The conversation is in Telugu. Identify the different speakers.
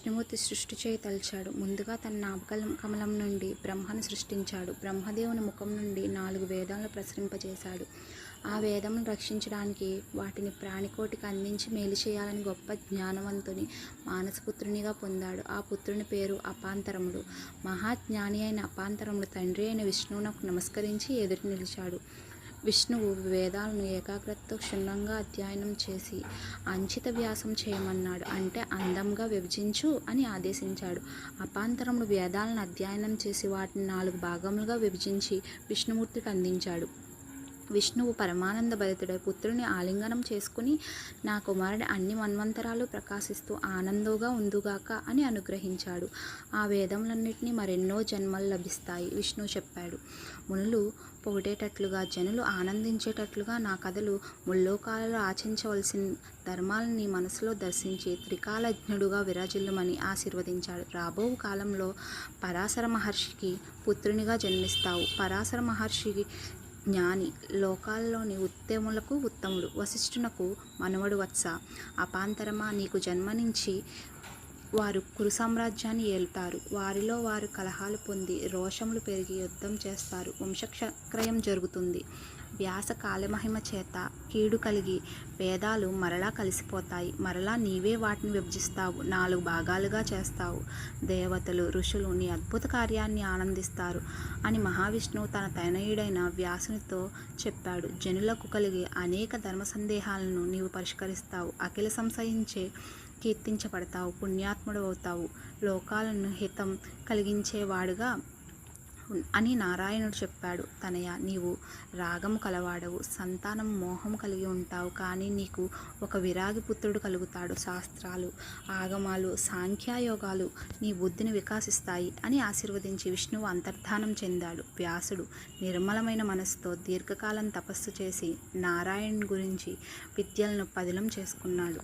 Speaker 1: విష్ణుమూర్తి సృష్టి చేయ తలచాడు. ముందుగా తన నాభకమలం నుండి బ్రహ్మను సృష్టించాడు. బ్రహ్మదేవుని ముఖం నుండి 4 వేదాలను ప్రసరింపజేశాడు. ఆ వేదములను రక్షించడానికి వాటిని ప్రాణికోటికి అందించి మేలు చేయాలని గొప్ప జ్ఞానవంతుని మానసపుత్రునిగా పొందాడు. ఆ పుత్రుని పేరు అపాంతరముడు. మహాజ్ఞాని అయిన అపాంతరముడు తండ్రి అయిన విష్ణువునకు నమస్కరించి ఎదురు నిలిచాడు. విష్ణువు వేదాలను ఏకాగ్రతతో క్షుణ్ణంగా అధ్యయనం చేసి అంచిత వ్యాసం చేయమన్నాడు. అంటే అందంగా విభజించు అని ఆదేశించాడు. అపాంతరముడు వేదాలను అధ్యయనం చేసి వాటిని 4 భాగములుగా విభజించి విష్ణుమూర్తికి అందించాడు. విష్ణువు పరమానంద భరితుడై పుత్రుని ఆలింగనం చేసుకుని, నా కుమారుడి అన్ని మన్వంతరాలు ప్రకాశిస్తూ ఆనందంగా ఉందుగాక అని అనుగ్రహించాడు. ఆ వేదములన్నింటినీ మరెన్నో జన్మలు లభిస్తాయి విష్ణువు చెప్పాడు. మునులు పొగిడేటట్లుగా, జనులు ఆనందించేటట్లుగా నా కథలు ముల్లోకాలలో ఆచరించవలసిన ధర్మాలను నీ మనసులో దర్శించి త్రికాలజ్ఞుడుగా విరాజిల్లుమని ఆశీర్వదించాడు. రాబో కాలంలో పరాశర మహర్షికి పుత్రునిగా జన్మిస్తావు. పరాశర మహర్షికి జ్ఞాని, లోకాల్లోని ఉత్తములకు ఉత్తముడు. వశిష్ఠునకు మనవడు వత్స. అపాంతరమా, నీకు జన్మనించి వారు కురు సామ్రాజ్యాన్ని ఏలుతారు. వారిలో వారు కలహాలు పొంది రోషములు పెరిగి యుద్ధం చేస్తారు. వంశక్షయం జరుగుతుంది. వ్యాస కాలమహిమ చేత కీడు కలిగి వేదాలు మరలా కలిసిపోతాయి. మరలా నీవే వాటిని విభజిస్తావు, 4 భాగాలుగా చేస్తావు. దేవతలు, ఋషులు నీ అద్భుత కార్యాన్ని ఆనందిస్తారు అని మహావిష్ణువు తన తనయుడైన వ్యాసునితో చెప్పాడు. జనులకు కలిగే అనేక ధర్మ సందేహాలను నీవు పరిష్కరిస్తావు. అఖిల సంశయించే కీర్తించబడతావు. పుణ్యాత్ముడు అవుతావు. లోకాలను హితం కలిగించేవాడుగా అని నారాయణుడు చెప్పాడు. తనయ, నీవు రాగము కలవాడవు, సంతానం మోహం కలిగి ఉంటావు. కానీ నీకు ఒక విరాగి పుత్రుడు కలుగుతాడు. శాస్త్రాలు, ఆగమాలు, సాంఖ్యయోగాలు నీ బుద్ధిని వికాసిస్తాయి అని ఆశీర్వదించి విష్ణువు అంతర్ధానం చెందాడు. వ్యాసుడు నిర్మలమైన మనసుతో దీర్ఘకాలం తపస్సు చేసి నారాయణుని గురించి విద్యలను పదిలం చేసుకున్నాడు.